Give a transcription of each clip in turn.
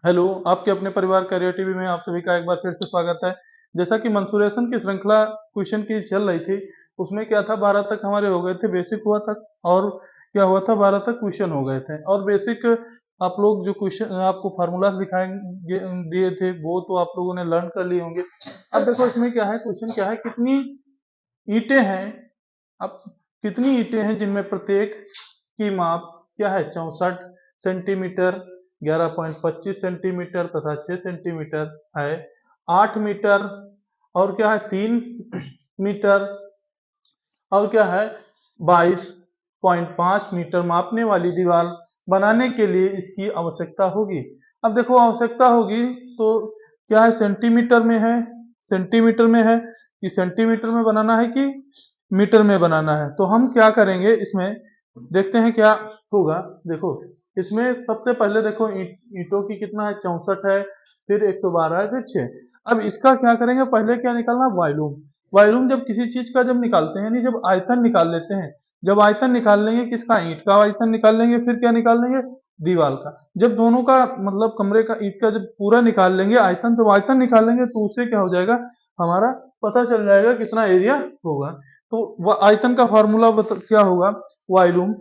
Hello, आपके अपने परिवार करियर टीवी में आप सभी का एक बार फिर से स्वागत है। जैसा कि मंसूरेशन की श्रृंखला क्वेश्चन की चल रही थी, उसमें क्या था 12 तक हमारे हो गए थे, बेसिक हुआ था और क्या हुआ था 12 तक क्वेश्चन हो गए थे और बेसिक आप लोग जो क्वेश्चन आपको फार्मूलाज दिखाएंगे दिए थे वो तो आप लोगों ने लर्न कर लिए होंगे। अब देखो इसमें क्या है, क्वेश्चन क्या है, कितनी ईंटें हैं, अब कितनी ईंटें हैं जिनमें प्रत्येक की माप क्या है 64 सेंटीमीटर, 11.25 सेंटीमीटर तथा 6 सेंटीमीटर है। 8 मीटर और क्या है 3 मीटर और क्या है 22.5 मीटर मापने वाली दीवार बनाने के लिए इसकी आवश्यकता होगी। अब देखो आवश्यकता होगी तो क्या है, सेंटीमीटर में है, सेंटीमीटर में है कि सेंटीमीटर में बनाना है कि मीटर में बनाना है। तो हम क्या करेंगे इसमें, देखते हैं क्या होगा। देखो इसमें सबसे पहले देखो ईंटों की कितना है 64 है, फिर 112 है, फिर 6। अब इसका क्या करेंगे, पहले क्या निकालना, वॉल्यूम। वॉल्यूम जब किसी चीज का जब निकालते हैं, नहीं जब आयतन निकाल लेते हैं, जब आयतन निकाल लेंगे किसका, ईंट का आयतन निकाल लेंगे, फिर क्या निकाल लेंगे, दीवार का। जब दोनों का मतलब कमरे का ईंट का जब पूरा निकाल लेंगे आयतन, तो आयतन निकाल लेंगे तो उससे क्या हो जाएगा, हमारा पता चल जाएगा कितना एरिया होगा। तो वह आयतन का फॉर्मूला क्या होगा, वॉल्यूम।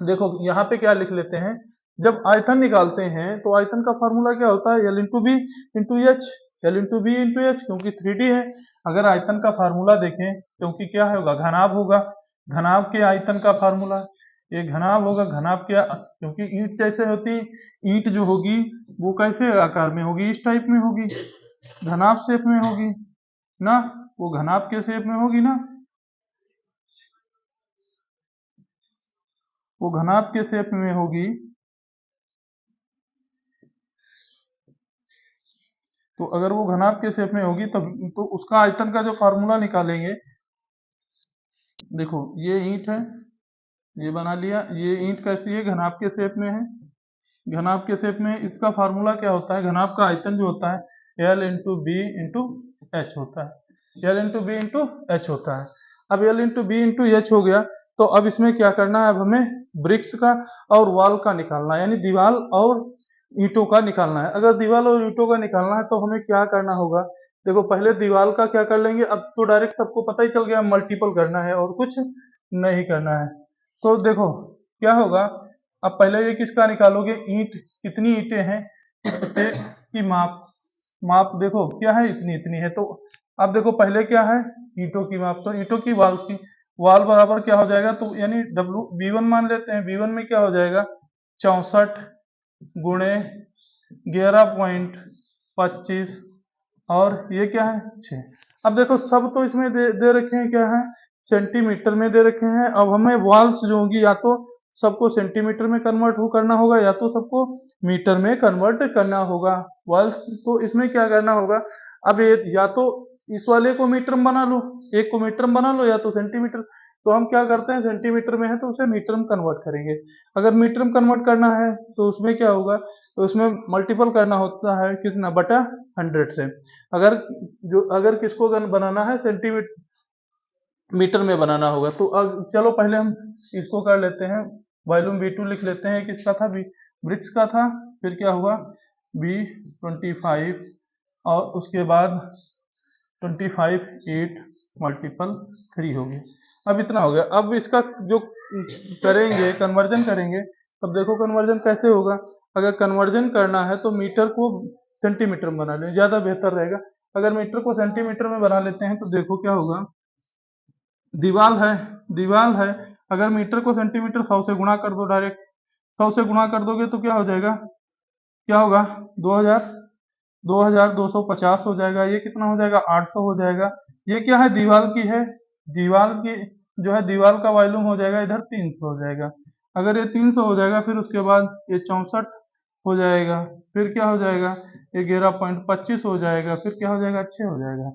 देखो यहाँ पे क्या लिख लेते हैं, जब आयतन निकालते हैं तो आयतन का फार्मूला क्या होता है, L into B into H. L into B into H, क्योंकि 3D है। अगर आयतन का फार्मूला देखें, क्योंकि क्या होगा, घनाभ होगा, घनाभ के आयतन का फार्मूला, ये घनाभ होगा, घनाभ क्या, क्योंकि ईंट जैसे होती, ईंट जो होगी वो कैसे आकार में होगी, इस टाइप में होगी, घनाभ शेप में होगी ना, वो घनाभ के शेप में होगी ना, वो घनाभ के शेप में होगी। तो अगर वो घनाभ के शेप में होगी तब तो उसका आयतन का जो फार्मूला निकालेंगे, देखो ये ईंट है, ये बना लिया, ये ईंट कैसी है, घनाभ के शेप में है, घनाभ के शेप में, इसका फार्मूला क्या होता है, घनाभ का आयतन जो होता है L into B into H होता है, L into B into H होता है। अब L into B into H हो गया, तो अब इसमें क्या करना है, अब हमें ब्रिक्स का और वॉल का निकालना है, यानी दीवार और ईंटों का निकालना है। अगर दीवार और ईंटों का निकालना है तो हमें क्या करना होगा, देखो पहले दीवार का क्या कर लेंगे, अब तो डायरेक्ट सबको पता ही चल गया, मल्टीपल करना है और कुछ नहीं करना है। तो देखो क्या होगा, अब पहले ये किसका निकालोगे, ईंट, कितनी ईंटें हैं, प्रत्येक की माप, माप देखो क्या है, इतनी इतनी है। तो अब देखो पहले क्या है, ईंटों की माप, तो ईंटों की वाल की वाल बराबर क्या हो जाएगा, तो यानी डब्ल्यू V1 मान लेते हैं, V1 में क्या हो जाएगा 64 गुणे 11.25 और ये क्या है 6। अब देखो सब तो इसमें दे रखे हैं, क्या है सेंटीमीटर में दे रखे हैं। अब हमें वॉल्स जो होंगी या तो सबको सेंटीमीटर में कन्वर्ट करना होगा या तो सबको मीटर में कन्वर्ट करना होगा वॉल्स। तो इसमें क्या करना होगा, अब ये या तो इस वाले को मीटर में बना लो, एक को मीटर में बना लो या तो सेंटीमीटर। तो हम क्या करते हैं, सेंटीमीटर में है तो उसे मीटर में कन्वर्ट करेंगे। अगर मीटर में कन्वर्ट करना है तो उसमें क्या होगा, तो उसमें मल्टीपल करना होता है कितना, बटा 100 से। अगर अगर किसको बनाना है सेंटीमीटर मीटर में बनाना होगा, तो अब चलो पहले हम इसको कर लेते हैं, वॉल्यूम V2 लिख लेते हैं, किसका था, ब्रिक्स का था, फिर क्या हुआ B25 और उसके बाद 25 8 मल्टीपल 3 हो गया। अब इतना हो गया। अब इसका जो करेंगे, कन्वर्जन करेंगे, तब देखो कन्वर्जन कैसे होगा। अगर कन्वर्जन करना है तो मीटर को सेंटीमीटर में बना लें, ज्यादा बेहतर रहेगा। अगर मीटर को सेंटीमीटर में बना लेते हैं तो देखो क्या होगा, दीवार है, दीवार है, अगर मीटर को सेंटीमीटर 100 से गुणा कर दो, डायरेक्ट 100 से गुणा कर दोगे तो क्या हो जाएगा, क्या होगा 2000, 2250 हो जाएगा, ये कितना हो जाएगा 800 हो जाएगा। ये क्या है, दीवार की है, दीवार की जो है दीवार का वॉल्यूम हो जाएगा इधर 300 हो जाएगा। अगर ये 300 हो जाएगा, फिर उसके बाद ये 64 हो जाएगा, फिर क्या हो जाएगा, ये 11.25 हो जाएगा, फिर क्या हो जाएगा 6 हो जाएगा।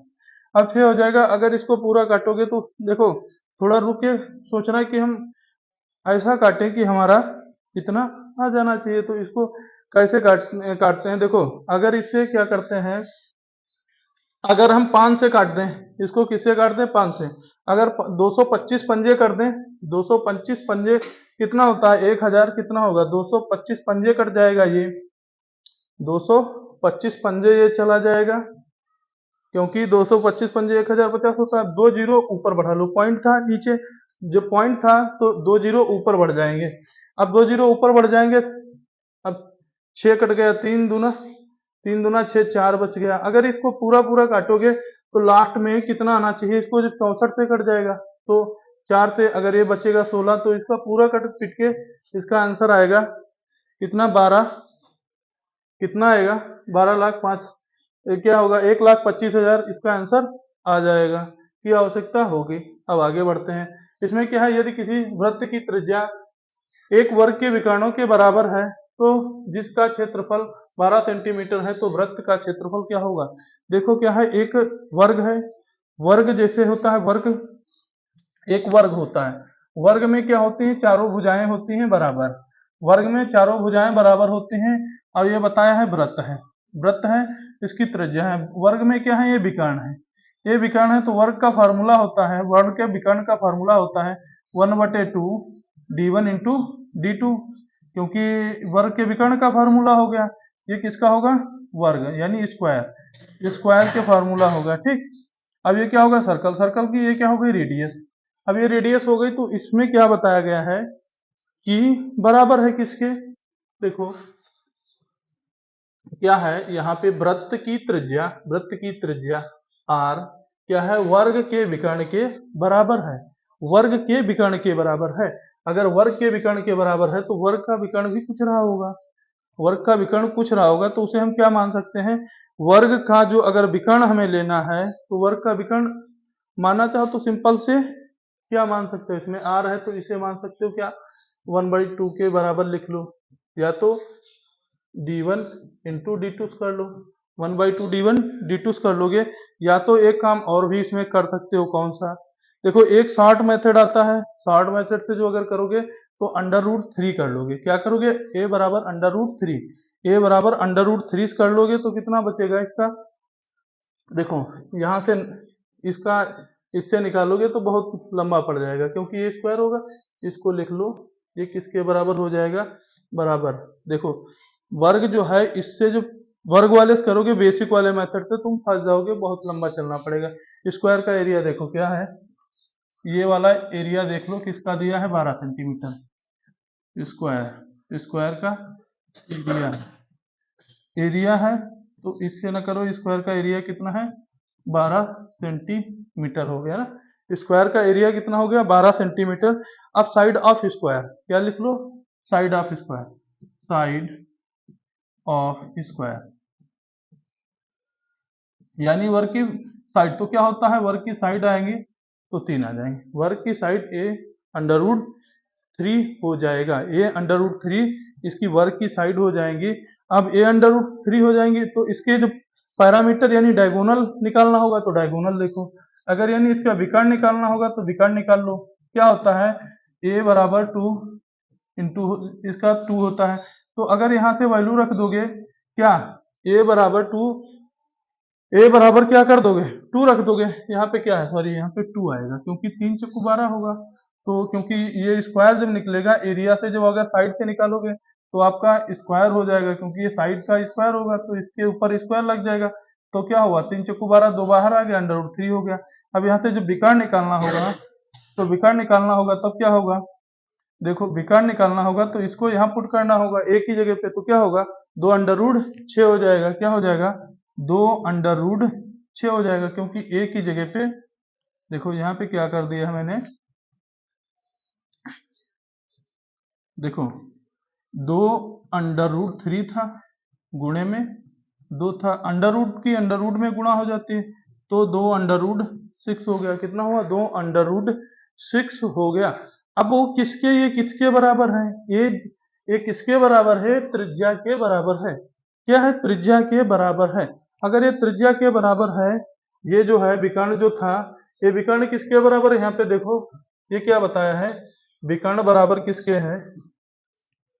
अब 6 हो जाएगा। अगर इसको पूरा काटोगे तो देखो थोड़ा रुक के सोचना है कि हम ऐसा काटें कि हमारा इतना आ जाना चाहिए। तो इसको कैसे काटते हैं, देखो अगर इससे क्या करते हैं, अगर हम 5 से काट दें, इसको किससे काट दें, 5 से। अगर 225 पंजे कर दें, 225 पंजे कितना होता है, 1000 कितना होगा, 225 पंजे कट जाएगा ये, 225 पंजे ये चला जाएगा, क्योंकि 225 पंजे 1050 होता है। 2 जीरो ऊपर बढ़ा लो, पॉइंट था नीचे, जो पॉइंट था तो 2 जीरो ऊपर बढ़ जाएंगे। अब 2 जीरो ऊपर बढ़ जाएंगे, अब 6 कट गया, 3 दूना 6, 4 बच गया। अगर इसको पूरा पूरा काटोगे तो लास्ट में कितना आना चाहिए, इसको जो 64 से कट जाएगा तो 4 से, अगर ये बचेगा 16 तो इसका पूरा कट पिट के इसका आंसर आएगा कितना, 12, कितना आएगा 12,05,000, क्या होगा 1,25,000 इसका आंसर आ जाएगा की आवश्यकता होगी। अब आगे बढ़ते हैं। इसमें क्या है, यदि किसी वृत्त की त्रिज्या एक वर्ग के विकर्णों के बराबर है तो जिसका क्षेत्रफल 12 सेंटीमीटर है तो वृत्त का क्षेत्रफल क्या होगा। देखो क्या है, एक वर्ग है, वर्ग जैसे होता है, वर्ग एक वर्ग होता है, वर्ग में क्या होती है, चारों भुजाएं होती हैं बराबर, वर्ग में चारों भुजाएं बराबर होती हैं। और ये बताया है वृत्त है, वृत्त है, इसकी त्रिज्या है। वर्ग में क्या है, ये विकर्ण है, ये विकर्ण है, तो वर्ग का फार्मूला होता है, वर्ग के विकर्ण का फार्मूला होता है 1/2 d1 इंटू d2, क्योंकि वर्ग के विकर्ण का फार्मूला हो गया, ये किसका होगा, वर्ग यानी स्क्वायर, स्क्वायर के फार्मूला होगा, ठीक। अब ये क्या होगा, सर्कल, सर्कल की ये क्या हो गई, रेडियस। अब ये रेडियस हो गई, तो इसमें क्या बताया गया है कि बराबर है किसके, देखो क्या है यहाँ पे, वृत्त की त्रिज्या, वृत्त की त्रिज्या r क्या है, वर्ग के विकर्ण के बराबर है, वर्ग के विकर्ण के बराबर है। अगर वर्ग के विकर्ण के बराबर है तो वर्ग का विकर्ण भी कुछ रहा होगा, वर्ग का विकर्ण कुछ रहा होगा, तो उसे हम क्या मान सकते हैं, वर्ग का जो अगर विकर्ण हमें लेना है तो वर्ग का विकर्ण मानना चाहो तो सिंपल से क्या मान सकते हो, इसमें r है तो इसे मान सकते हो क्या, 1/2 के बराबर लिख लो, या तो d1 इंटू d2 कर लो, 1/2 d1 d2 कर लोगे, या तो एक काम और भी इसमें कर सकते हो, कौन सा, देखो एक शॉर्ट मेथड आता है, शॉर्ट मेथड से जो अगर करोगे तो √3 कर लोगे, क्या करोगे, a बराबर √3, a बराबर √3 कर लोगे तो कितना बचेगा इसका, देखो यहाँ से इसका इससे निकालोगे तो बहुत लंबा पड़ जाएगा, क्योंकि ये स्क्वायर होगा, इसको लिख लो, ये किसके बराबर हो जाएगा, बराबर, देखो वर्ग जो है, इससे जो वर्ग वाले से करोगे बेसिक वाले मेथड से तुम फंस जाओगे, बहुत लंबा चलना पड़ेगा। स्क्वायर का एरिया देखो क्या है, ये वाला एरिया देख लो किसका दिया है, 12 सेंटीमीटर स्क्वायर, स्क्वायर का एरिया, एरिया है, तो इससे ना करो, स्क्वायर का एरिया कितना है, 12 सेंटीमीटर हो गया ना, स्क्वायर का एरिया कितना हो गया, 12 सेंटीमीटर। अब साइड ऑफ स्क्वायर क्या लिख लो, side of square, side of square यानी वर्ग की साइड, तो क्या होता है, वर्ग की साइड आएंगी तो 3 आ जाएंगे, वर्ग की साइड a√3 हो जाएगा, a√3 इसकी वर्ग की साइड हो जाएंगी। अब a√3 हो जाएंगी तो इसके जो पैरामीटर यानी डायगोनल निकालना होगा तो डायगोनल देखो, अगर यानी इसका विकर्ण निकालना होगा तो विकर्ण निकाल लो, क्या होता है, a बराबर 2 इंटू इसका 2 होता है, तो अगर यहाँ से वैल्यू रख दोगे क्या, a बराबर 2, ए बराबर क्या कर दोगे, 2 रख दोगे, यहाँ पे क्या है, सॉरी यहाँ पे 2 आएगा, क्योंकि 3 चौको 12 होगा, तो क्योंकि ये स्क्वायर जब निकलेगा एरिया से, जब अगर साइड से निकालोगे तो आपका स्क्वायर हो जाएगा, क्योंकि ये साइड का स्क्वायर होगा तो इसके ऊपर स्क्वायर लग जाएगा, तो क्या हुआ, 3 चौको 12, 2 बाहर आ गया, √3 हो गया। अब यहाँ से जब विकर्ण निकालना होगा तो विकर्ण निकालना होगा तब क्या होगा, देखो विकर्ण निकालना होगा तो इसको यहाँ पुट करना होगा एक ही जगह पे, तो क्या होगा, 2√6 हो जाएगा, क्या हो जाएगा, 2√6 हो जाएगा, क्योंकि एक ही जगह पे, देखो यहाँ पे क्या कर दिया है मैंने, देखो 2√3 था, गुणे में 2 था, अंडर की अंडर में गुणा हो जाती है, तो 2√6 हो गया, कितना हुआ, 2√6 हो गया। अब वो किसके, ये किसके बराबर है, ये किसके बराबर है, त्रिज्या के बराबर है, क्या है, त्रिज्या के बराबर है। अगर ये त्रिज्या के बराबर है, ये जो है विकर्ण जो था, ये विकर्ण किसके बराबर है, यहाँ पे देखो ये क्या बताया है, विकर्ण बराबर किसके है,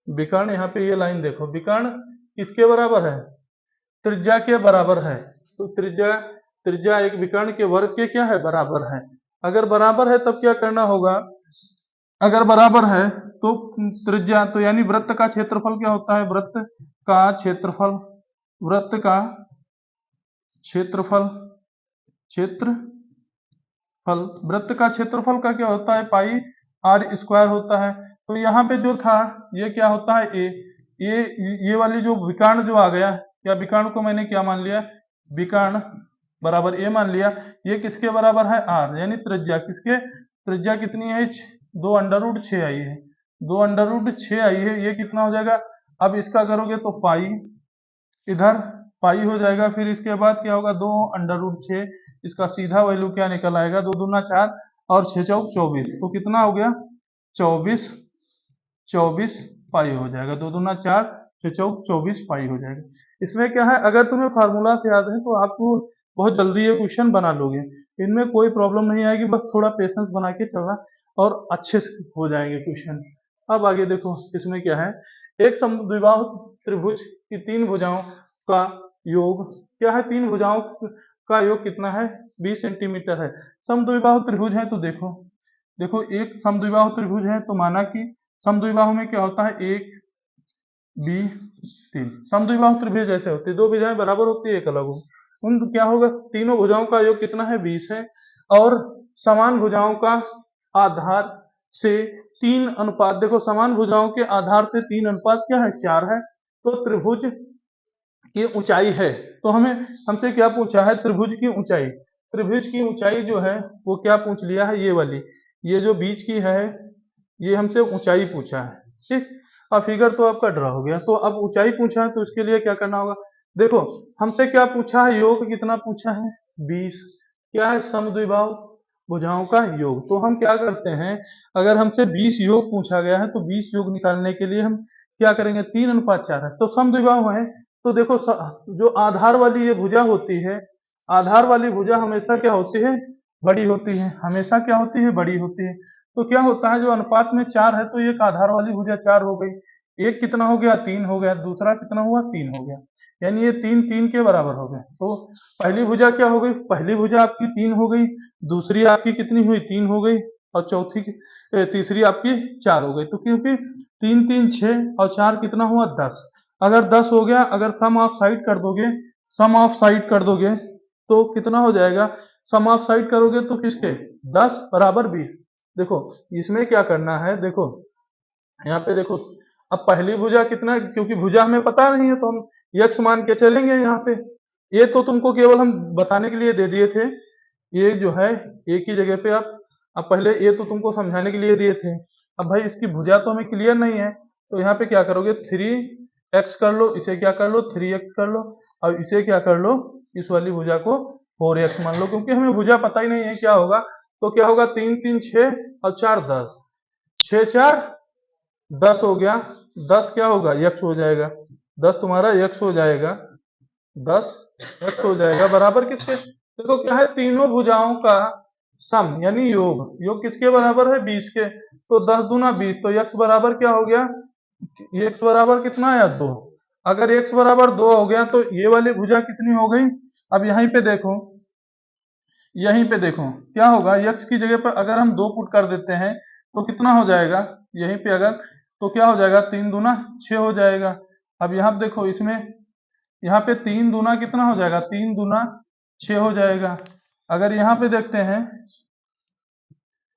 विकर्ण यहाँ पे ये लाइन देखो, विकर्ण किसके बराबर है, त्रिज्या के बराबर है, तो त्रिज्या, त्रिज्या एक विकर्ण के वर्ग के क्या है, बराबर है। अगर बराबर है तब क्या करना होगा, अगर बराबर है तो त्रिज्या, तो यानी वृत्त का क्षेत्रफल क्या होता है, वृत्त का क्षेत्रफल वृत्त का क्षेत्रफल, वृत्त का क्षेत्रफल का क्या होता है, पाई आर स्क्वायर होता है। तो यहाँ पे जो था ये क्या होता है, ए, ये वाली जो विकर्ण जो आ गया, क्या विकर्ण को मैंने क्या मान लिया, विकर्ण बराबर ए मान लिया। ये किसके बराबर है, आर, यानी त्रिज्या, किसके, त्रिज्या कितनी है, 2√6 आई है, 2√6 आई है, ये कितना हो जाएगा। अब इसका करोगे तो पाई, इधर पाई हो जाएगा, फिर इसके बाद क्या होगा, 2√6, इसका सीधा वैल्यू क्या निकल आएगा, 2 दूना 4 और 6 चौक 24, तो कितना हो गया, 24 24 पाई हो जाएगा, 2 दूना 4, 6 चौक 24 पाई हो जाएगा। इसमें क्या है, अगर तुम्हें फार्मूला से याद है तो आपको बहुत जल्दी ये क्वेश्चन बना लोगे, इनमें कोई प्रॉब्लम नहीं आएगी, बस थोड़ा पेशेंस बना के चलना और अच्छे से हो जाएंगे क्वेश्चन। अब आगे देखो, इसमें क्या है, एक समद्विबाहु त्रिभुज की 3 भुजाओं का योग क्या है, 3 भुजाओं का योग कितना है, 20 सेंटीमीटर है। समद्विबाहु त्रिभुज है तो देखो, एक समद्विबाहु त्रिभुज है तो माना कि समद्विबाहु में क्या होता है, 1 बी 3, समद्विबाहु त्रिभुज जैसे होती है, 2 भुजाएं बराबर होती है, एक अलग हो, उन क्या होगा, तीनों भुजाओं का योग कितना है, 20 है। और समान भुजाओं का आधार से 3 अनुपात, देखो समान भुजाओं के आधार से 3 अनुपात क्या है, 4 है। तो त्रिभुज की ऊंचाई है, तो हमसे क्या पूछा है, त्रिभुज की ऊंचाई, त्रिभुज की ऊंचाई जो है वो क्या पूछ लिया है, ये वाली, ये जो बीच की है, ये हमसे ऊंचाई पूछा है, ठीक। अब फिगर तो आपका ड्रा हो गया, तो अब ऊंचाई पूछा है तो इसके लिए क्या करना होगा, देखो हमसे क्या पूछा है, योग कितना पूछा है, 20, क्या है, समद्विबाहु भुजाओं का योग। तो हम क्या करते हैं, अगर हमसे 20 योग पूछा गया है तो 20 योग निकालने के लिए हम क्या करेंगे, 3:4 है, तो समद्विबाहु है, तो देखो जो आधार वाली ये भुजा होती है, आधार वाली भुजा हमेशा क्या होती है, बड़ी होती है, हमेशा क्या होती है, बड़ी होती है। तो क्या होता है, जो अनुपात में 4 है तो एक आधार वाली भुजा 4 हो गई, एक कितना हो गया, 3 हो गया, दूसरा कितना हुआ, 3 हो गया, यानी ये 3 3 के बराबर हो गए। तो पहली भुजा क्या हो गई, पहली भुजा आपकी 3 हो गई, दूसरी आपकी कितनी हुई, 3 हो गई, और तीसरी आपकी 4 हो गई। तो क्योंकि 3 3 6 और 4 कितना हुआ, 10, अगर 10 हो गया, अगर सम ऑफ साइड कर दोगे, सम ऑफ साइड कर दोगे तो कितना हो जाएगा, सम ऑफ साइड करोगे तो किसके, 10 बराबर 20। देखो इसमें क्या करना है, देखो यहाँ पे देखो, अब पहली भुजा कितना, क्योंकि भुजा हमें पता नहीं है तो हम यक्स मान के चलेंगे यहाँ से, ये तो तुमको केवल हम बताने के लिए दे दिए थे, ये जो है एक ही जगह पे आप, अब पहले ये तो तुमको समझाने के लिए दिए थे, अब भाई इसकी भुजा तो हमें क्लियर नहीं है, तो यहाँ पे क्या करोगे, 3x कर लो, इसे क्या कर लो, 3x कर लो, और इसे क्या कर लो, इस वाली भुजा को 4x मान लो, क्योंकि हमें भुजा पता ही नहीं है क्या होगा। तो क्या होगा, 3 3 6 और 4 10, 6 4 10 हो गया, 10 क्या होगा, यक्स हो जाएगा, 10 तुम्हारा यक्स हो जाएगा, 10 यक्स हो जाएगा बराबर किसके, देखो क्या है, तीनों भुजाओं का सम यानी योग, योग किसके बराबर है, 20 के, तो 10 दूना 20, तो यक्स बराबर क्या हो गया, एक्स बराबर कितना आया, 2, अगर एक्स बराबर 2 हो गया तो ये वाली भुजा कितनी हो गई। अब यहीं पे देखो, यहीं पे देखो क्या होगा, यक्स की जगह पर अगर हम 2 पुट कर देते हैं तो कितना हो जाएगा, यहीं पे अगर, तो क्या हो जाएगा, 3 दूना 6 हो जाएगा। अब यहाँ पे देखो, इसमें यहाँ पे 3 दूना कितना हो जाएगा, 3 दूना 6 हो जाएगा। अगर यहाँ पे देखते हैं,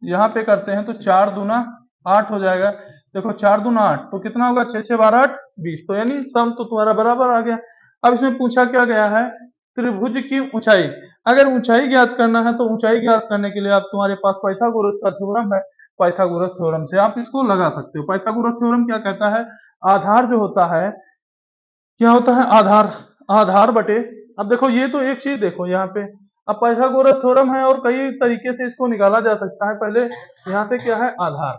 यहाँ पे करते हैं तो 4 दूना 8 हो जाएगा, देखो 4 दूना 8 तो कितना होगा, 6 6 12 8 20, तो यानी सम तो तुम्हारा बराबर आ गया। अब इसमें पूछा क्या गया है, त्रिभुज की ऊंचाई, अगर ऊंचाई ज्ञात करना है तो ऊंचाई ज्ञात करने के लिए आप, तुम्हारे पास पाइथागोरस का थ्योरम है, पाइथागोरस थ्योरम से आप इसको लगा सकते हो। पाइथागोरस थ्योरम क्या कहता है, आधार जो होता है, क्या होता है, आधार, आधार बटे, अब देखो ये तो एक चीज देखो यहाँ पे, अब पाइथागोरस थ्योरम है और कई तरीके से इसको निकाला जा सकता है। पहले यहाँ पे क्या है, आधार,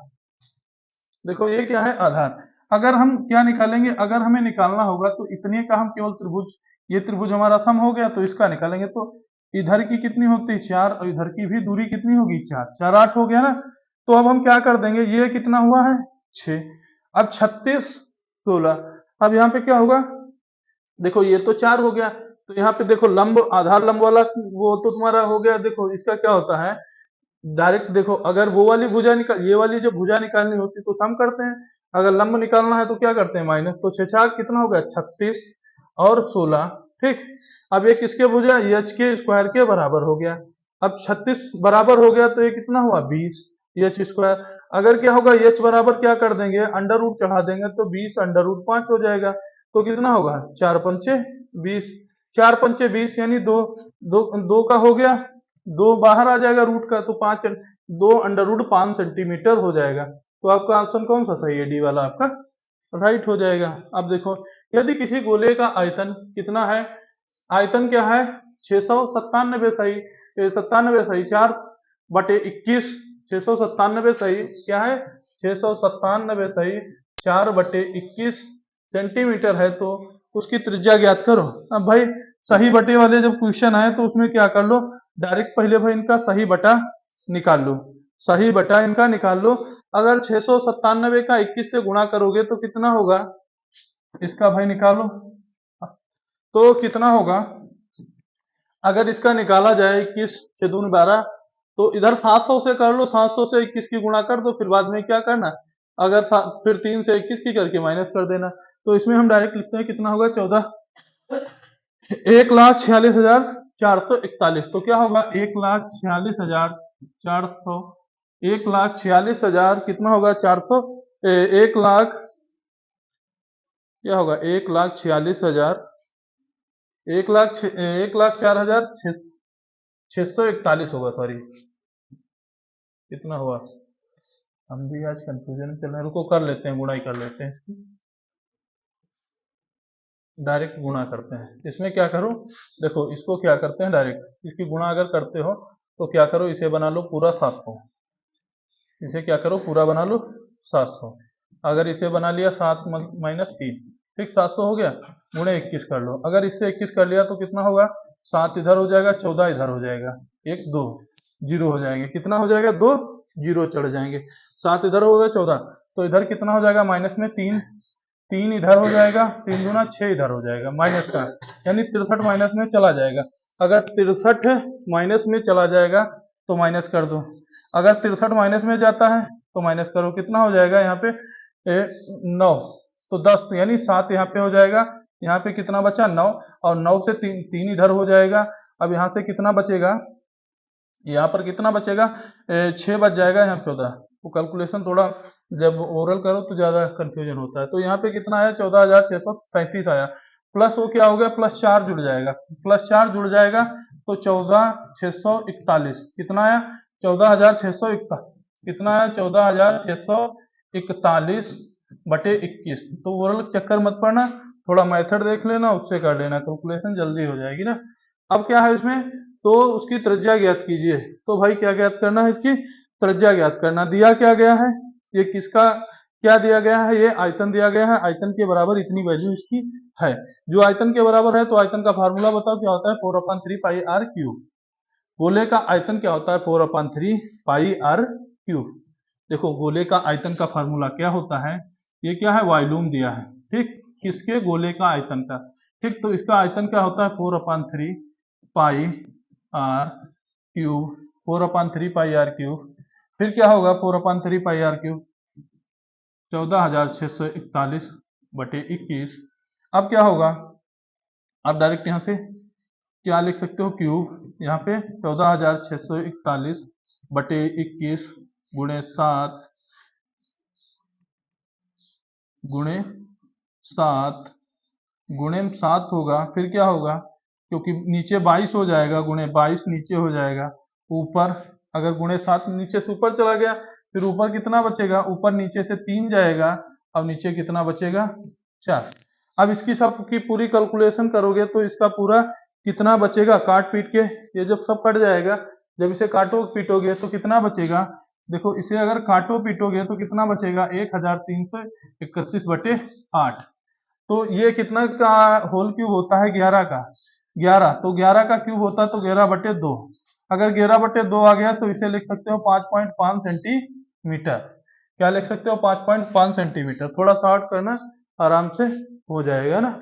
देखो ये क्या है, आधार, अगर हम क्या निकालेंगे, अगर हमें निकालना होगा तो इतने का हम केवल त्रिभुज, ये त्रिभुज हमारा सम हो गया तो इसका निकालेंगे, तो इधर की कितनी होती है, 4, और इधर की भी दूरी कितनी होगी, 4 4 8 हो गया ना। तो अब हम क्या कर देंगे, ये कितना हुआ है, 6, अब 36 16, अब यहाँ पे क्या होगा, देखो ये तो 4 हो गया, तो यहाँ पे देखो लंब, आधार लंब वाला वो तो तुम्हारा हो गया। देखो इसका क्या होता है, डायरेक्ट देखो, अगर वो वाली भुजा निकाल, ये वाली जो भुजा निकालनी होती तो सम करते हैं, अगर लंब निकालना है तो क्या करते हैं, माइनस, तो 6 4 कितना हो गया, 36, और 16। ठीक, अब ये किसके भुजा, एच के स्क्वायर के बराबर हो गया। अब 36 बराबर हो गया तो ये कितना हुआ 20 एच स्क्वायर। अगर क्या होगा एच बराबर क्या कर देंगे, अंडर रूट चढ़ा देंगे तो 20 अंडर रूट 5 हो जाएगा। तो कितना होगा 4 पंचे 20, 4 पंचे 20 यानी दो, दो का हो गया, दो बाहर आ जाएगा रूट का तो 5, 2 अंडर रूट 5 सेंटीमीटर हो जाएगा। तो आपका ऑप्शन कौन सा सही है, डी वाला आपका राइट हो जाएगा। अब देखो यदि किसी गोले का आयतन कितना है, आयतन क्या है 697 सही, 97 सही 4/21, 697 सही क्या है 697 सही 4/21 सेंटीमीटर है। तो उसकी त्रिज्या ज्ञात करो। अब भाई सही बटे वाले जब क्वेश्चन आए तो उसमें क्या कर लो, डायरेक्ट पहले भाई इनका सही बटा निकाल लो, सही बटा इनका निकाल लो। अगर 697 का 21 से गुणा करोगे तो कितना होगा, इसका भाई निकालो तो कितना होगा। अगर इसका निकाला जाए 21 6 दूनी 12, तो इधर 700 से कर लो, 700 से 21 की गुणा कर दो, फिर बाद में क्या करना, अगर फिर 3 से 21 की करके माइनस कर देना। तो इसमें हम डायरेक्ट लिखते हैं कितना होगा 14, 1,46,441। तो क्या होगा 1,46,400, 1,46,000 कितना होगा 400, 1,00,000 क्या होगा 1,46,000, 1,04,641 होगा, सॉरी कितना हुआ, हम भी आज कंफ्यूजन में चल रहे हैं, रुको कर लेते हैं, गुणा ही कर लेते हैं इसकी, डायरेक्ट गुणा करते हैं। इसमें क्या करो, देखो इसको क्या करते हैं डायरेक्ट, इसकी गुणा अगर करते हो तो क्या करो इसे बना लो पूरा 700, इसे क्या करो पूरा बना लो 700। अगर इसे बना लिया 7 माइनस 3, ठीक 700 हो गया, गुणे 21 कर लो। अगर इससे 21 कर लिया तो कितना होगा, 7 इधर हो जाएगा, 14 इधर हो जाएगा, 1 2 जीरो हो जाएंगे, कितना हो जाएगा 2 जीरो चढ़ जाएंगे, 7 इधर होगा 14, तो इधर कितना हो जाएगा माइनस में 3, 3 इधर हो जाएगा, 3 दूना 6 इधर हो जाएगा माइनस का, यानी 63 माइनस में चला जाएगा। अगर 63 माइनस में चला जाएगा तो माइनस कर दो, अगर 63 माइनस में जाता है तो माइनस करो, कितना हो जाएगा यहाँ पे 9, तो 10 यानी 7 यहाँ पे हो जाएगा, यहाँ पे कितना बचा 9, और 9 से 3 इधर हो जाएगा। अब यहाँ से कितना बचेगा, यहाँ पर कितना बचेगा 6 बच जाएगा, यहाँ 14। तो कैलकुलेशन थोड़ा जब ओरल करो तो ज्यादा कंफ्यूजन होता है। तो यहाँ पे कितना आया 14,635 आया, प्लस वो क्या हो गया प्लस 4 जुड़ जाएगा, प्लस 4 जुड़ जाएगा तो 14,641 कितना आया 14,641, कितना आया 14,641 बटे 21। तो ओरल चक्कर मत पड़ना, थोड़ा मेथड देख लेना, उससे कर लेना, कैलकुलेशन जल्दी हो जाएगी ना। अब क्या है इसमें, तो उसकी त्रिज्या ज्ञात कीजिए। तो भाई क्या ज्ञात करना है, इसकी त्रिज्या ज्ञात करना। दिया क्या गया है, ये किसका क्या दिया गया है, ये आयतन दिया गया है, आयतन के बराबर इतनी वैल्यू इसकी है। जो आयतन के बराबर है तो आयतन का फार्मूला बताओ क्या होता है, 4/3 पाई आर क्यूब। गोले का आयतन क्या होता है 4/3 पाई आर क्यूब। देखो गोले का आयतन का फार्मूला क्या होता है, ये क्या है वॉल्यूम दिया है, ठीक किसके गोले का आयतन का, ठीक तो इसका आयतन क्या होता है 4/3 pi R cube, 4/3 pi R cube. फिर क्या होगा 4/3 पाई आर क्यूब 14,641 बटे 21। अब क्या होगा, आप डायरेक्ट यहाँ से क्या लिख सकते हो क्यूब, यहाँ पे 14,641 बटे 21 गुणे 7 गुणे 7 गुणे 7 होगा। फिर क्या होगा, क्योंकि नीचे 22 हो जाएगा, गुणे 22 नीचे हो जाएगा, ऊपर अगर गुणे 7 नीचे से ऊपर चला गया, फिर ऊपर कितना बचेगा, ऊपर नीचे से 3 जाएगा, अब नीचे कितना बचेगा 4। अब इसकी सब की पूरी कैलकुलेशन करोगे तो इसका पूरा कितना बचेगा, काट पीट के ये जब सब कट जाएगा, जब इसे काटो पीटोगे तो कितना बचेगा, देखो इसे अगर काटो पीटोगे तो कितना बचेगा 1,331 बटे 8। तो ये कितना का होल क्यूब होता है 11 का, 11 तो 11 का क्यूब होता है तो 11/2। अगर 11/2 आ गया तो इसे लिख सकते हो 5.5 सेंटीमीटर। क्या लिख सकते हो 5.5 सेंटीमीटर, थोड़ा शॉर्ट करना आराम से हो जाएगा ना।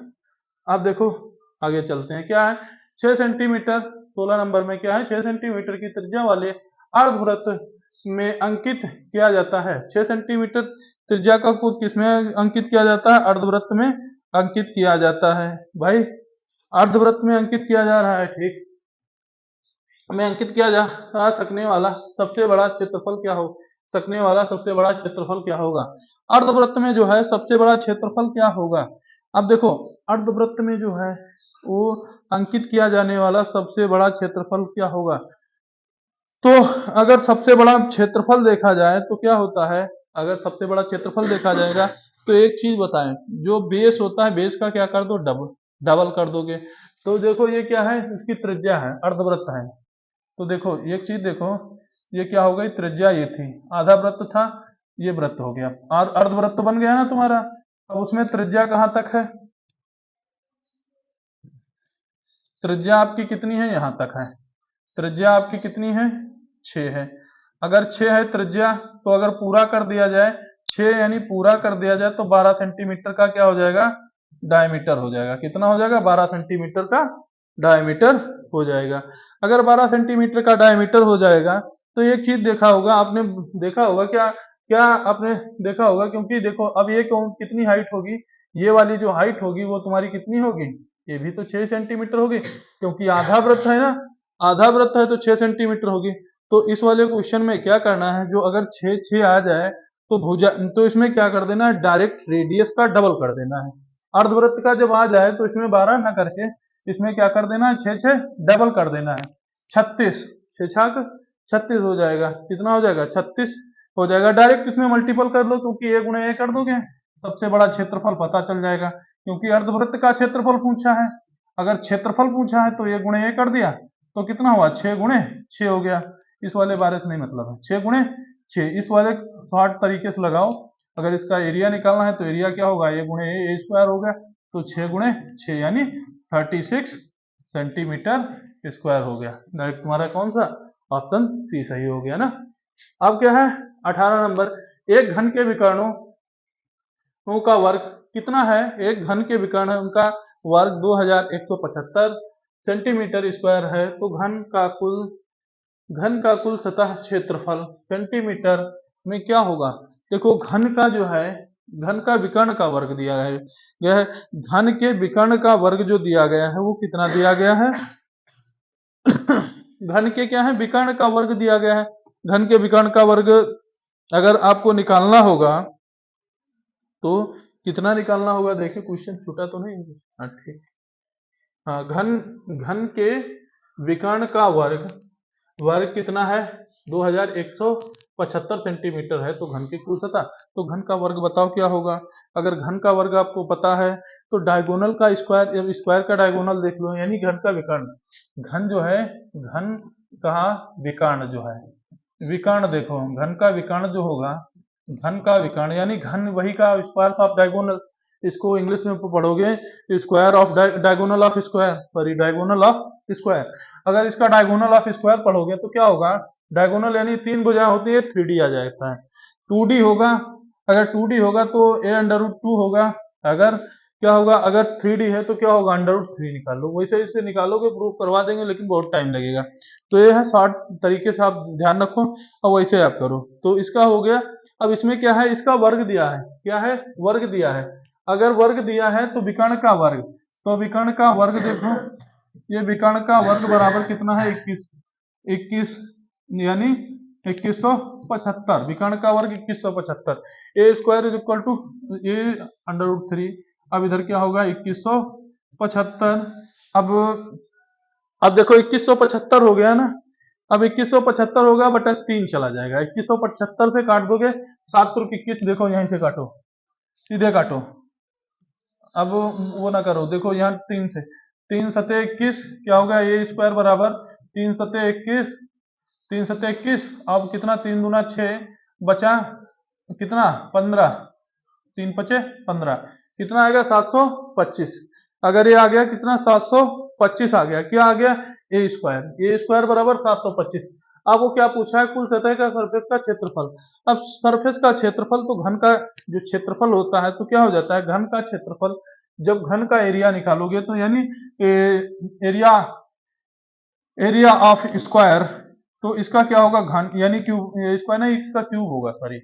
अब देखो आगे चलते हैं, क्या है 6 सेंटीमीटर, 16 नंबर में क्या है 6 सेंटीमीटर की त्रिज्या वाले अर्धवृत्त में अंकित किया जाता है। 6 सेंटीमीटर त्रिज्या का को किसमें अंकित किया जाता है, अर्धवृत्त में अंकित किया जाता है भाई, अर्धवृत्त में अंकित किया जा रहा है, ठीक में अंकित किया जा सकने वाला सबसे बड़ा क्षेत्रफल क्या हो, सकने वाला सबसे बड़ा क्षेत्रफल क्या होगा, अर्धवृत्त में जो है सबसे बड़ा क्षेत्रफल क्या होगा। अब देखो अर्धवृत्त में जो है वो अंकित किया जाने वाला सबसे बड़ा क्षेत्रफल क्या होगा। तो अगर सबसे बड़ा क्षेत्रफल देखा जाए तो क्या होता है, अगर सबसे बड़ा क्षेत्रफल देखा जाएगा तो एक चीज बताएं, जो बेस होता है बेस का क्या कर दो, डबल डबल कर दोगे। तो देखो ये क्या है, इसकी त्रिज्या है, अर्धवृत्त है। तो देखो एक चीज देखो, ये क्या हो गई, त्रिज्या ये थी, आधा वृत्त था, ये वृत्त हो गया, और अर्धवृत्त बन गया ना तुम्हारा। अब उसमें त्रिज्या कहाँ तक है, त्रिज्या आपकी कितनी है, यहां तक है, त्रिज्या आपकी कितनी है, 6 है। अगर 6 है त्रिज्या, तो अगर पूरा कर दिया जाए, 6 यानी पूरा कर दिया जाए तो 12 सेंटीमीटर का क्या हो जाएगा, डायमीटर हो जाएगा। कितना हो जाएगा, 12 सेंटीमीटर का डायमीटर हो जाएगा। अगर 12 सेंटीमीटर का डायमीटर हो जाएगा तो एक चीज देखा होगा आपने, देखा होगा क्या, क्या आपने देखा होगा, क्योंकि देखो अब ये कितनी हाइट होगी, ये वाली जो हाइट होगी वो तुम्हारी कितनी होगी, ये भी तो 6 सेंटीमीटर होगी, क्योंकि आधा वृत्त है ना, आधा वृत्त है तो 6 सेंटीमीटर होगी। तो इस वाले क्वेश्चन में क्या करना है, जो अगर 6 6 आ जाए तो भुजा, तो इसमें क्या कर देना है, डायरेक्ट रेडियस का डबल कर देना है। अर्धवृत्त का जब आ जाए तो इसमें 12 ना करके इसमें क्या कर देना है, 6 6 डबल कर देना है, 36, 6 छाक 36 हो जाएगा, कितना हो जाएगा, 36 हो जाएगा। डायरेक्ट इसमें मल्टीपल कर लो, क्योंकि ए गुणे ए कर दोगे सबसे बड़ा क्षेत्रफल पता चल जाएगा, क्योंकि अर्धवृत्त का क्षेत्रफल पूछा है। अगर क्षेत्रफल पूछा है तो ए गुणे ए कर दिया तो कितना हुआ, 6 गुणे 6 हो गया। इस वाले बारे से नहीं मतलब है, 6 गुणे 6, इस वाले शॉर्ट तरीके से लगाओ। अगर इसका एरिया निकालना है तो एरिया क्या होगा, ए गुणे ए स्क्वायर होगा, तो 6 गुणे 6 यानी 36 सेंटीमीटर स्क्वायर हो गया। डायरेक्ट तुम्हारा कौन सा, ऑप्शन सी सही हो गया ना। अब क्या है 18 नंबर, एक घन के विकर्णों का वर्ग कितना है, एक घन के विकर्ण है उनका वर्ग 2175 सेंटीमीटर स्क्वायर है, तो घन का कुल सतह क्षेत्रफल सेंटीमीटर में क्या होगा। देखो घन का जो है, घन का विकर्ण का वर्ग दिया है, यह घन के विकर्ण का वर्ग जो दिया गया है वो कितना दिया गया है, घन के क्या है, विकर्ण का वर्ग दिया गया है। घन के विकर्ण का वर्ग अगर आपको निकालना होगा तो कितना निकालना होगा, देखिए क्वेश्चन छूटा तो नहीं, हाँ ठीक, हाँ घन घन के विकर्ण का वर्ग, वर्ग कितना है 2175 सेंटीमीटर है, तो घन की कुल सतह, तो घन का वर्ग बताओ क्या होगा। अगर घन का वर्ग आपको पता है तो डायगोनल का स्क्वायर, स्क्वायर का डायगोनल देख लो, यानी घन का विकर्ण, घन जो है, घन का विकर्ण जो है, विकर्ण देखो घन का विकर्ण जो होगा, घन का विकर्ण यानी घन वही का स्क्वायर ऑफ डायगोनल, इसको इंग्लिश में पढ़ोगे square of diagonal of square, sorry diagonal of square. अगर इसका डायगोनल ऑफ स्क्वायर पढ़ोगे तो क्या होगा, डायगोनल यानी 3 भुजा होती है, 3D आ जाता है, 2D होगा, अगर 2D होगा तो a अंडर रूट 2 होगा, अगर क्या होगा, अगर 3D है तो क्या होगा, अंडर रूट 3 निकाल लो, वैसे इसे निकालोगे प्रूफ करवा देंगे लेकिन बहुत टाइम लगेगा। तो ये है शॉर्ट तरीके से, आप ध्यान रखो और वैसे आप करो, तो इसका हो गया। अब इसमें क्या है, इसका वर्ग दिया है, क्या है, वर्ग दिया है। अगर वर्ग दिया है तो विकर्ण का वर्ग, तो विकर्ण का वर्ग देखो, ये विकर्ण का वर्ग बराबर कितना है, 21, 21 यानी 2175, विकर्ण का वर्ग 2175, A square is equal to A under root 3। अब इधर क्या होगा 2175, अब देखो 2175 हो गया ना, अब 2175 होगा बटा 3 चला जाएगा, 2175 से काट दोगे 7 रुपये 21, देखो यहीं से काटो, सीधे काटो, अब वो ना करो, देखो यहाँ 3 से, 3 सते 21 क्या होगा, ए स्क्वायर बराबर 3 सते 21, 3 सते 21, अब कितना 3 दूना 6, बचा कितना 15, 3 पचे 15, कितना आएगा 725। अगर ये आ गया कितना 725 आ गया, क्या आ गया, ए स्क्वायर बराबर 725। अब वो क्या पूछा है, कुल सतह का सरफेस का क्षेत्रफल। अब सरफेस का क्षेत्रफल तो घन का जो क्षेत्रफल होता है तो क्या हो जाता है, घन का क्षेत्रफल, जब घन का एरिया निकालोगे तो यानी एरिया, एरिया ऑफ स्क्वायर, तो इसका क्या होगा, घन यानी क्यूब, स्क्वायर नहीं इसका क्यूब होगा, sorry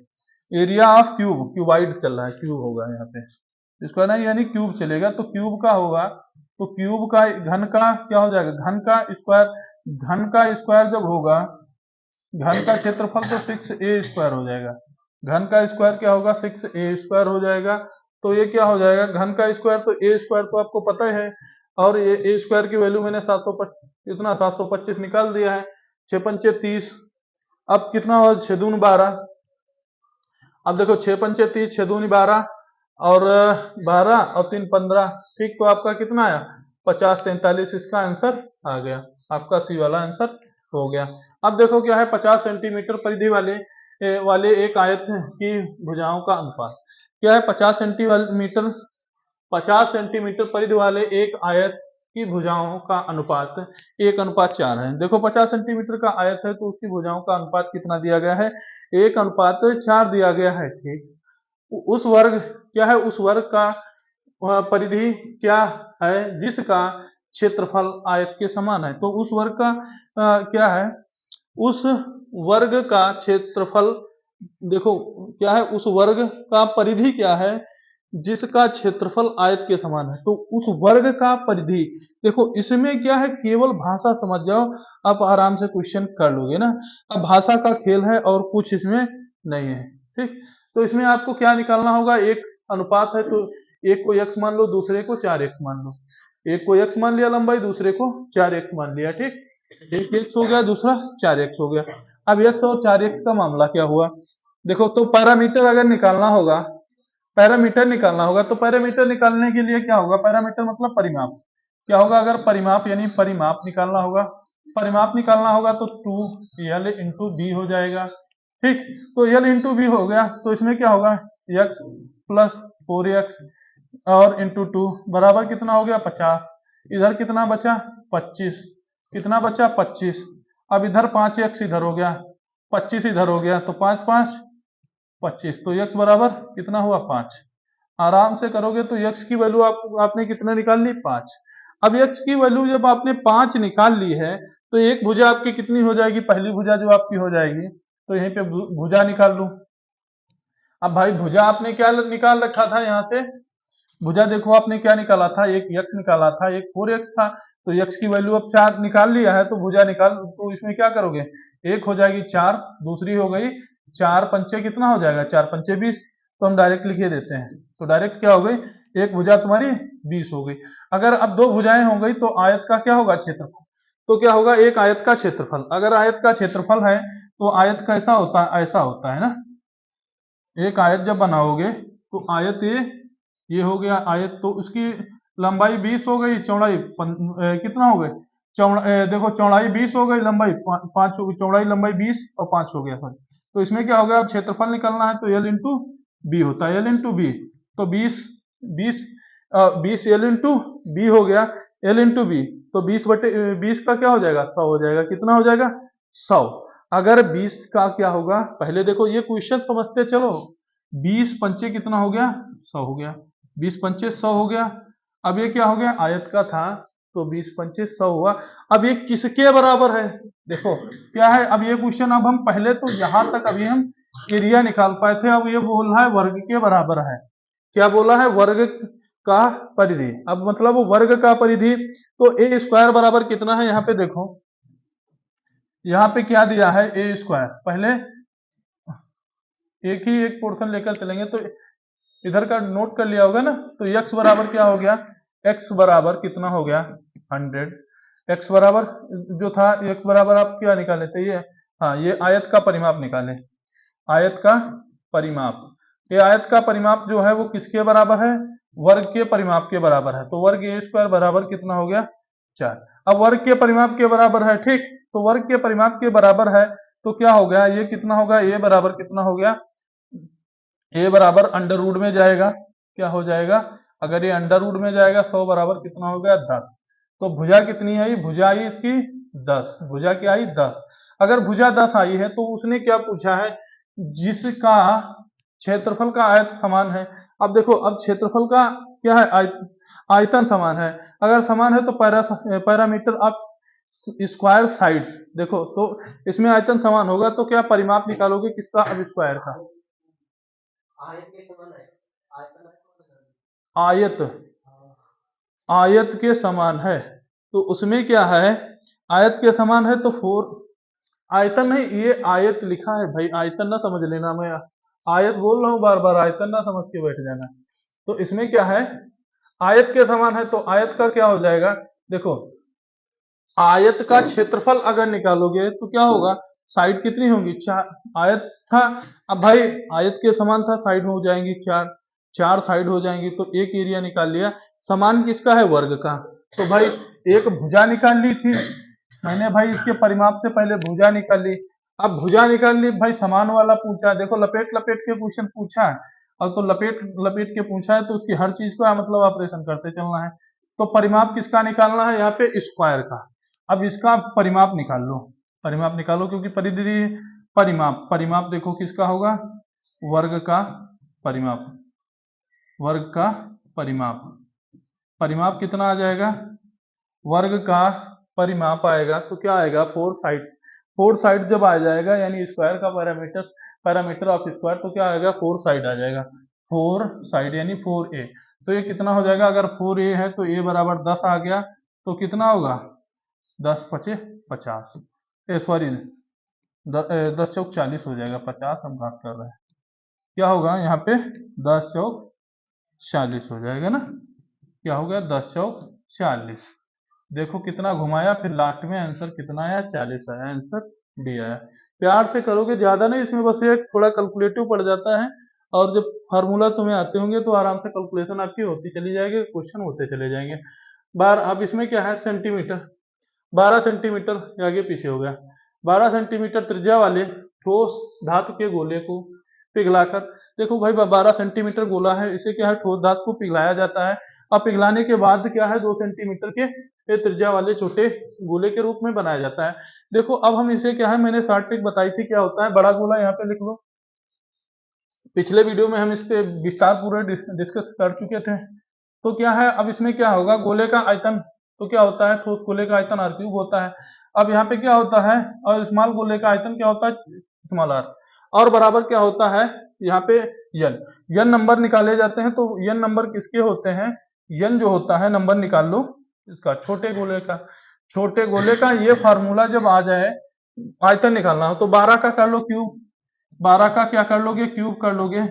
area of cube, cuboid चल रहा है, क्यूब होगा यहाँ पे, स्क्वायर नहीं यानी क्यूब चलेगा, तो क्यूब का होगा, तो क्यूब का घन का क्या हो जाएगा, घन का स्क्वायर जब होगा, घन का क्षेत्रफल तो 6a² हो जाएगा। घन का स्क्वायर क्या होगा, 6a² हो जाएगा। तो ये क्या हो जाएगा, घन का स्क्वायर तो a² तो आपको पता ही है, और ये a² की वैल्यू मैंने 725 निकाल दिया है। 6 पंचे 30, अब कितना हुआ, 6 दूनी 12। अब देखो 6 पंचे 30, 6 दूनी 12 और 12 और 3 15, ठीक। तो आपका कितना आया, 50 43, इसका आंसर आ गया, आपका सी वाला आंसर हो गया। अब देखो क्या है, 50 सेंटीमीटर परिधि वाले एक आयत की भुजाओं का अनुपात क्या है, 50 सेंटीमीटर परिधि वाले एक आयत की भुजाओं का अनुपात 1:4 है। देखो 50 सेंटीमीटर का आयत है तो उसकी भुजाओं का अनुपात कितना दिया गया है, 1:4 दिया गया है, ठीक। उस वर्ग क्या है, उस वर्ग का परिधि क्या है जिसका क्षेत्रफल आयत के समान है। तो उस वर्ग का क्या है, उस वर्ग का क्षेत्रफल, देखो क्या है, उस वर्ग का परिधि क्या है जिसका क्षेत्रफल आयत के समान है। तो उस वर्ग का परिधि, देखो इसमें क्या है, केवल भाषा समझ जाओ, आप आराम से क्वेश्चन कर लोगे ना। अब भाषा का खेल है और कुछ इसमें नहीं है, ठीक। तो इसमें आपको क्या निकालना होगा, एक अनुपात है तो एक को x मान लो, दूसरे को 4x मान लो। एक को x मान लिया लंबाई, दूसरे को 4x मान लिया, ठीक। एक x हो गया, दूसरा 4x हो गया। अब x और 4x का मामला क्या हुआ, देखो तो पैरामीटर अगर निकालना होगा, पैरामीटर निकालना होगा, तो पैरामीटर निकालने के लिए क्या होगा, पैरामीटर मतलब परिमाप, क्या होगा, अगर परिमाप यानी परिमाप निकालना होगा, परिमाप निकालना होगा तो 2l इंटू बी हो जाएगा, ठीक। तो l इंटू बी हो गया, तो इसमें क्या होगा, x प्लस 4x और इंटू 2 बराबर कितना हो गया, 50। इधर कितना बचा, 25, कितना बचा, 25। अब इधर 5x इधर हो गया, 25 इधर हो गया, तो 5 5 25, तो x बराबर कितना हुआ, 5। आराम से करोगे तो x की वैल्यू आपने कितना निकाल ली, 5। अब x की वैल्यू जब आपने 5 निकाल ली है तो एक भुजा आपकी कितनी हो जाएगी, पहली भुजा जो आपकी हो जाएगी, तो यहीं पे भुजा निकाल लूं। अब भाई भुजा आपने क्या निकाल रखा था, यहाँ से भुजा देखो आपने क्या निकाला था, एक x निकाला था, एक 4x था। तो x की वैल्यू अब 4 निकाल लिया है, तो भुजा निकाल, तो इसमें क्या करोगे, एक हो जाएगी 4, दूसरी हो गई 4 पंचे कितना हो जाएगा, 4 पंचे 20। तो हम डायरेक्ट लिख देते हैं, तो डायरेक्ट क्या हो गई, एक भुजा तुम्हारी 20 हो गई। अगर अब दो भुजाएं हो गई तो आयत का क्या होगा, क्षेत्रफल, तो क्या होगा, एक आयत का क्षेत्रफल, अगर आयत का क्षेत्रफल है तो आयत कैसा होता है, ऐसा होता है ना। एक आयत जब बनाओगे तो आयत ये हो गया आयत, तो उसकी लंबाई 20 हो गई, चौड़ाई कितना हो गई, देखो चौड़ाई 20 हो गई, लंबाई 5 हो गई, चौड़ाई लंबाई 20 और 5 हो गया, सॉरी। तो इसमें क्या हो गया, अब क्षेत्रफल निकालना है तो एल इंटू बी होता है, एल इंटू बी। तो 20 एल इंटू बी हो गया, एल इंटू बी। तो 20 का क्या हो जाएगा, 100 हो जाएगा, कितना हो जाएगा, 100। अगर 20 का क्या होगा, पहले देखो ये क्वेश्चन समझते चलो, 20 पंचे कितना हो गया, 100 हो गया, 20 पंचे 100 हो गया। अब ये क्या हो गया, आयत का था तो 20 पंचे 100 हुआ। अब ये किसके बराबर है, देखो क्या है, अब ये क्वेश्चन, अब हम पहले तो यहां तक अभी हम एरिया निकाल पाए थे, अब ये बोल रहा है वर्ग के बराबर है। क्या बोला है, वर्ग का परिधि, अब मतलब वर्ग का परिधि, तो a² बराबर कितना है, यहाँ पे देखो, यहाँ पे क्या दिया है, a², पहले एक ही एक पोर्शन लेकर चलेंगे, तो इधर का नोट कर लिया होगा ना। तो x बराबर क्या हो गया, x बराबर कितना हो गया, 100। x बराबर जो था, x बराबर आप क्या निकाले थे, ये हाँ, ये आयत का परिमाप निकाले, आयत का परिमाप। ये आयत का परिमाप जो है वो किसके बराबर है, वर्ग के परिमाप के बराबर है। तो वर्ग a² बराबर कितना हो गया, 4। अब वर्ग के परिमाप के बराबर है, ठीक। तो वर्ग के परिमाप के बराबर है, तो क्या हो गया, ये कितना होगा, a बराबर कितना हो गया, a बराबर अंडर रूट में जाएगा, क्या हो जाएगा, अगर ये अंडर रूट में जाएगा 100 बराबर कितना हो गया, 10। तो भुजा कितनी आई, भुजा आई इसकी 10, भुजा क्या आई, 10। अगर भुजा 10 आई है तो उसने क्या पूछा है, जिसका क्षेत्रफल का आयत समान है। अब देखो, अब क्षेत्रफल का क्या है, आयतन समान है। अगर समान है तो पैरामीटर आप स्क्वायर साइड्स, देखो तो इसमें आयतन समान होगा तो क्या परिमाप निकालोगे किसका, अब स्क्वायर का। आयत आयत के समान है, तो उसमें क्या है, आयत के समान है तो फोर, आयतन नहीं, ये आयत लिखा है भाई, आयतन ना समझ लेना, मैं आयत बोल रहा हूँ बार बार, आयतन ना समझ के बैठ जाना। तो इसमें क्या है, आयत के समान है, तो आयत का क्या हो जाएगा, देखो आयत का क्षेत्रफल अगर निकालोगे तो क्या होगा, साइड कितनी होंगी, चार, आयत था, अब भाई आयत के समान था, साइड हो जाएंगी चार, चार साइड हो जाएंगी, तो एक एरिया निकाल लिया। समान किसका है, वर्ग का, तो भाई एक भुजा निकाल ली थी मैंने भाई, इसके परिमाप से पहले भुजा निकाल ली, अब भुजा निकाल ली भाई, समान वाला पूछा, देखो लपेट लपेट के क्वेश्चन पूछा है, अब तो लपेट लपेट के पूछा है, तो उसकी हर चीज को मतलब ऑपरेशन करते चलना है। तो परिमाप किसका निकालना है, यहाँ पे स्क्वायर का। अब इसका परिमाप निकाल लो, परिमाप निकालो, क्योंकि परिधि, परिमाप, परिमाप देखो किसका होगा, वर्ग का परिमाप, वर्ग का परिमाप, परिमाप कितना आ जाएगा, वर्ग का परिमाप आएगा तो क्या आएगा, फोर साइड, फोर साइड जब आ जाएगा यानी स्क्वायर का पैरामीटर, पैरामीटर ऑफ स्क्वायर, तो क्या आएगा, फोर साइड आ जाएगा, फोर साइड यानी 4a। तो ये कितना हो जाएगा, अगर 4a है तो a बराबर 10 आ गया, तो कितना होगा, 10 पचे 50, सॉरी 10 चौक 40 हो जाएगा, 50 हम बात कर रहे हैं, क्या होगा यहाँ पे 10 चौक 40 हो जाएगा ना, क्या हो गया 10 चौक 40, देखो कितना घुमाया, फिर लास्ट में आंसर कितना आया, 40 आया, आंसर डी आया। प्यार से करोगे, ज्यादा नहीं, इसमें बस एक थोड़ा कैलकुलेटिव पड़ जाता है, और जब फार्मूला तुम्हें आते होंगे तो आराम से कैलकुलेशन आपकी होती चली जाएगी, क्वेश्चन होते चले जाएंगे। बार अब इसमें क्या है, सेंटीमीटर, 12 सेंटीमीटर आगे पीछे हो गया, 12 सेंटीमीटर त्रिज्या वाले ठोस धातु के गोले को पिघलाकर, देखो भाई 12 सेंटीमीटर गोला है, इसे क्या है, ठोस धातु को पिघलाया जाता है, अब पिघलाने के बाद क्या है, 2 सेंटीमीटर के त्रिज्या वाले छोटे गोले के रूप में बनाया जाता है। देखो अब हम इसे क्या है, मैंने शॉर्ट ट्रिक बताई थी, क्या होता है, बड़ा गोला यहाँ पे लिख लो, पिछले वीडियो में हम इस पे विस्तार पूर्वक डिस्कस कर चुके थे। तो क्या है, अब इसमें क्या होगा, गोले का आयतन, तो क्या होता है, ठोस गोले का आयतन r³ होता है। अब यहाँ पे क्या होता है, और स्मॉल गोले का आयतन क्या होता है, स्मॉल r, और बराबर क्या होता है, यहाँ पे n नंबर निकाले जाते हैं, तो n नंबर किसके होते हैं, n जो होता है नंबर निकाल लो इसका, छोटे गोले का, छोटे गोले का ये फार्मूला जब आ जाए, आयतन निकालना हो तो 12 का कर लो क्यूब, 12 का क्या कर लोगे, क्यूब कर लोगे,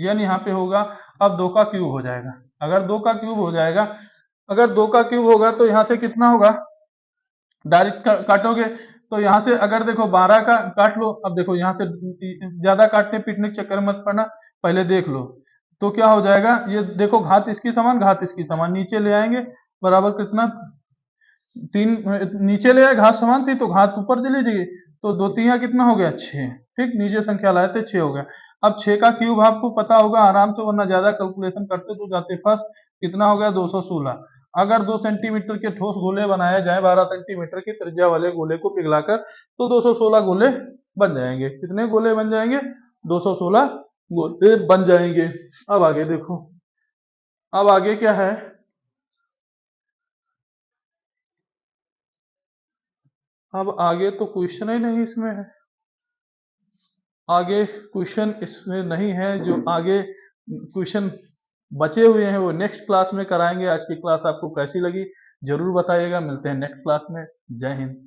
n यहाँ पे होगा, अब 2 का क्यूब हो जाएगा, अगर 2 का क्यूब हो जाएगा, अगर 2 का क्यूब होगा तो यहाँ से कितना होगा, डायरेक्ट काटोगे, तो यहाँ से अगर देखो 12 का काट लो, अब देखो यहाँ से ज्यादा काटने पीटने के चक्कर मत पड़ना, पहले देख लो, तो क्या हो जाएगा, ये देखो घात इसकी समान, घात इसकी समान, नीचे ले आएंगे, बराबर कितना, तीन, नीचे ले आए, घात समान थी तो घात ऊपर चली जाएगी, तो दो तीन कितना हो गया, 6, ठीक, नीचे संख्या लाए थे 6 हो गया। अब 6 का क्यूब आपको पता होगा आराम से, वरना ज्यादा कैलकुलेशन करते तो जाते फर्स्ट, कितना हो गया 216। अगर 2 सेंटीमीटर के ठोस गोले बनाए जाए 12 सेंटीमीटर की त्रिज्या वाले गोले को पिघलाकर, तो 216 गोले बन जाएंगे, कितने गोले बन जाएंगे, 216 गोले बन जाएंगे। अब आगे देखो, अब आगे क्या है, अब आगे तो क्वेश्चन ही नहीं इसमें है, आगे क्वेश्चन इसमें नहीं है, जो आगे क्वेश्चन बचे हुए हैं वो नेक्स्ट क्लास में कराएंगे। आज की क्लास आपको कैसी लगी जरूर बताइएगा, मिलते हैं नेक्स्ट क्लास में, जय हिंद।